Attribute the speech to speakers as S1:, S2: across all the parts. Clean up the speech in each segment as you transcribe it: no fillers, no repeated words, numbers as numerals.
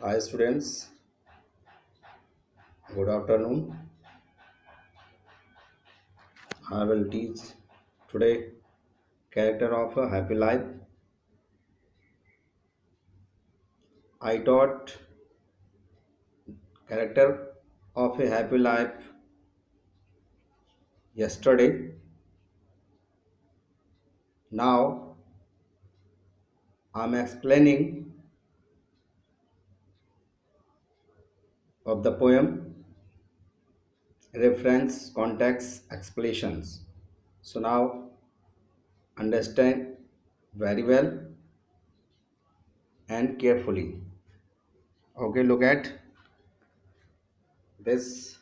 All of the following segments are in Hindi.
S1: Hi students, good afternoon. I will teach today character of a happy life. I taught character of a happy life yesterday. Now I'm explaining of the poem, reference, context, explanations. So now understand very well and carefully. Okay, look at this.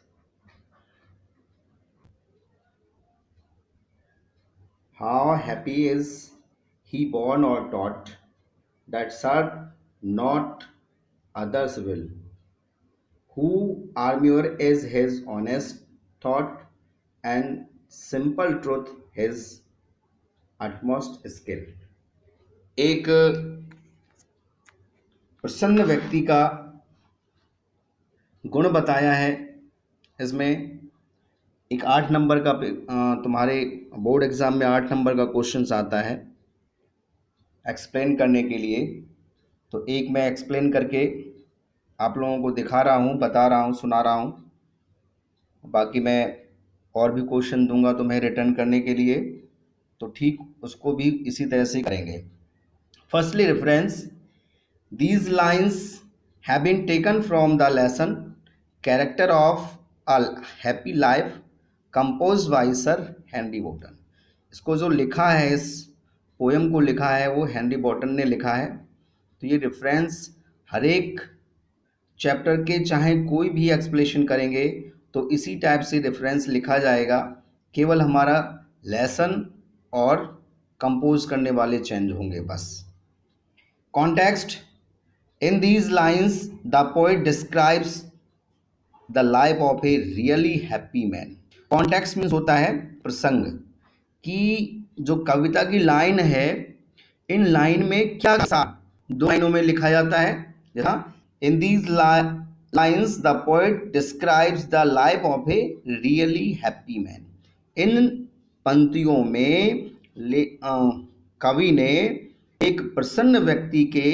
S1: How happy is he born or taught that serve not others will, who armor is his honest thought and simple truth his utmost skill। एक प्रसन्न व्यक्ति का गुण बताया है। इसमें एक 8 नंबर का तुम्हारे बोर्ड एग्जाम में 8 नंबर का क्वेश्चन आता है एक्सप्लेन करने के लिए। तो एक मैं एक्सप्लेन करके आप लोगों को दिखा रहा हूँ, बता रहा हूँ, सुना रहा हूँ। बाकी मैं और भी क्वेश्चन दूंगा तुम्हें रिटर्न करने के लिए, तो ठीक उसको भी इसी तरह से करेंगे। Firstly reference, these lines have been taken from the lesson character of a happy life compose by sir Henry Wotton. इसको जो लिखा है, इस पोएम को लिखा है, वो हेनरी बॉटन ने लिखा है। तो ये रेफरेंस हर एक चैप्टर के चाहे कोई भी एक्सप्लेनेशन करेंगे तो इसी टाइप से रेफरेंस लिखा जाएगा। केवल हमारा लेसन और कंपोज करने वाले चेंज होंगे बस। Context, in these lines the poet describes the life of a really happy man. Context means होता है प्रसंग, कि जो कविता की लाइन है, इन लाइन में क्या दो लाइनों में लिखा जाता है। जैसा in these lines the poet describes the life of a really happy man. इन पंक्तियों में कवि ने एक प्रसन्न व्यक्ति के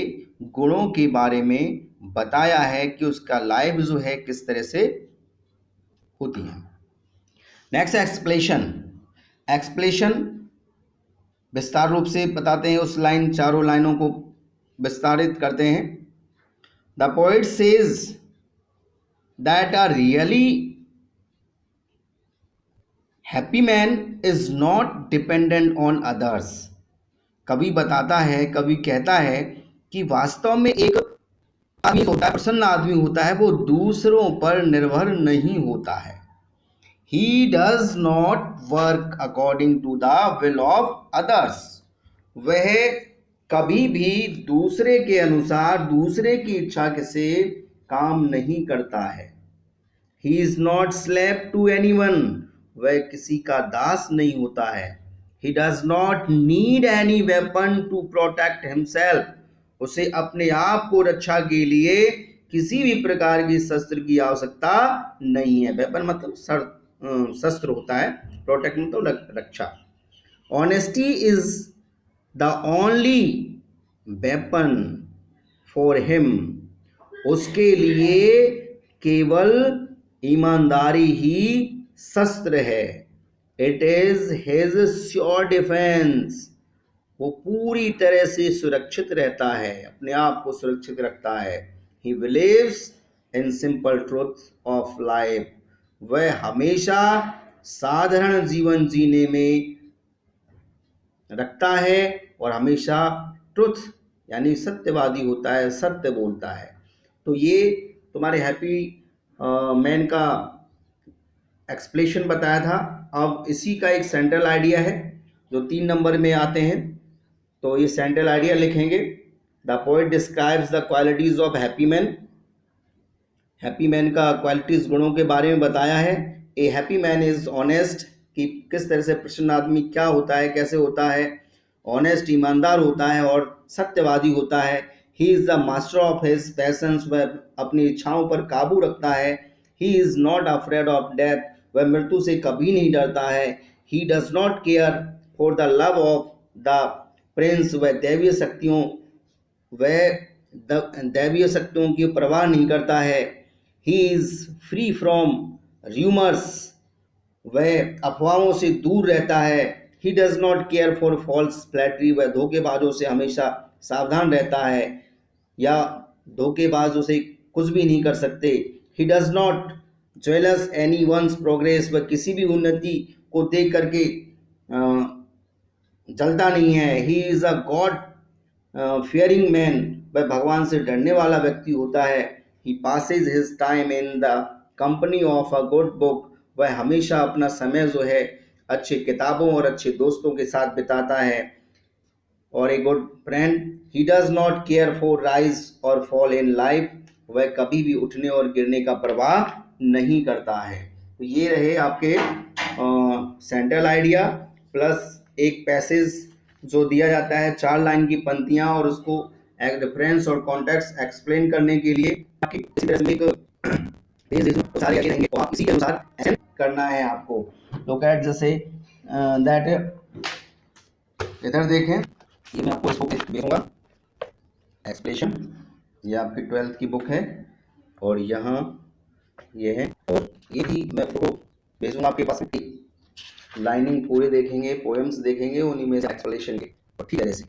S1: गुणों के बारे में बताया है कि उसका लाइफ जो है किस तरह से होती है। Next explanation. एक्सप्लेनेशन विस्तार रूप से बताते हैं, उस लाइन, चारों लाइनों को विस्तारित करते हैं। The poet says that a really happy man is not dependent on others. कवि बताता है, कवि कहता है कि वास्तव में एक आदमी होता है, प्रसन्न आदमी होता है, वो दूसरों पर निर्भर नहीं होता है। He does not work according to the will of others। वह कभी भी दूसरे के अनुसार, दूसरे की इच्छा से काम नहीं करता है। He is not slave to anyone। वह किसी का दास नहीं होता है। He does not need any weapon to protect himself। उसे अपने आप को रक्षा के लिए किसी भी प्रकार की शस्त्र की आवश्यकता नहीं है। वेपन मतलब शस्त्र होता है, प्रोटेक्ट मतलब रक्षा। Honesty is the only weapon for him. उसके लिए केवल ईमानदारी ही शस्त्र है। It is his sure defence. वो पूरी तरह से सुरक्षित रहता है, अपने आप को सुरक्षित रखता है। He believes in simple truth of life. वह हमेशा साधारण जीवन जीने में रखता है और हमेशा ट्रुथ यानी सत्यवादी होता है, सत्य बोलता है। तो ये तुम्हारे हैप्पी मैन का एक्सप्लेनेशन बताया था। अब इसी का एक सेंट्रल आइडिया है जो 3 नंबर में आते हैं। तो ये सेंट्रल आइडिया लिखेंगे। The poet describes the qualities of happy man. Happy man का क्वालिटीज, गुणों के बारे में बताया है। ए हैप्पी मैन इज ऑनेस्ट, कि किस तरह से प्रसन्न आदमी क्या होता है, कैसे होता है। ऑनेस्ट ईमानदार होता है और सत्यवादी होता है। He is the master of his passions, वह अपनी इच्छाओं पर काबू रखता है। He is not afraid of death, वह मृत्यु से कभी नहीं डरता है। He does not care for the love of the prince, वह दैवीय शक्तियों की परवाह नहीं करता है। He is free from rumours, वह अफवाहों से दूर रहता है। He does not care for false flattery, वह धोखेबाजों से हमेशा सावधान रहता है या धोखेबाज उसे कुछ भी नहीं कर सकते। He does not jealous any one's progress, वह किसी भी उन्नति को देख करके जलता नहीं है। He is a god fearing man, वह भगवान से डरने वाला व्यक्ति होता है। He passes his time in the company of a good book, वह हमेशा अपना समय जो है अच्छे किताबों और अच्छे दोस्तों के साथ बिताता है। और a good friend, he does not care for rise और फॉल इन लाइफ, वह कभी भी उठने और गिरने का परवाह नहीं करता है। तो ये रहे आपके सेंट्रल आइडिया प्लस एक पैसेज जो दिया जाता है 4 लाइन की पंक्तियां और उसको एक रेफरेंस और कॉन्टेक्स्ट एक्सप्लेन करने के लिए आपकी इसी तरह से एक पेज सारे आगे रहेंगे, तो आप इसी के अनुसार एक्शन करना है आपको। लुक एट जैसे दैट, इधर देखें, ये मैं आपको इसको देखूंगा एक्सप्लेनेशन, ये आपकी 12th की बुक है और यहाँ ये है, और ये भी मैं फोटो भेजूंगा आपके पास। लाइनिंग पूरे देखेंगे, पोएम्स देखेंगे, उन्हीं में से एक्सप्लेनेशन के, और ठीक है जैसे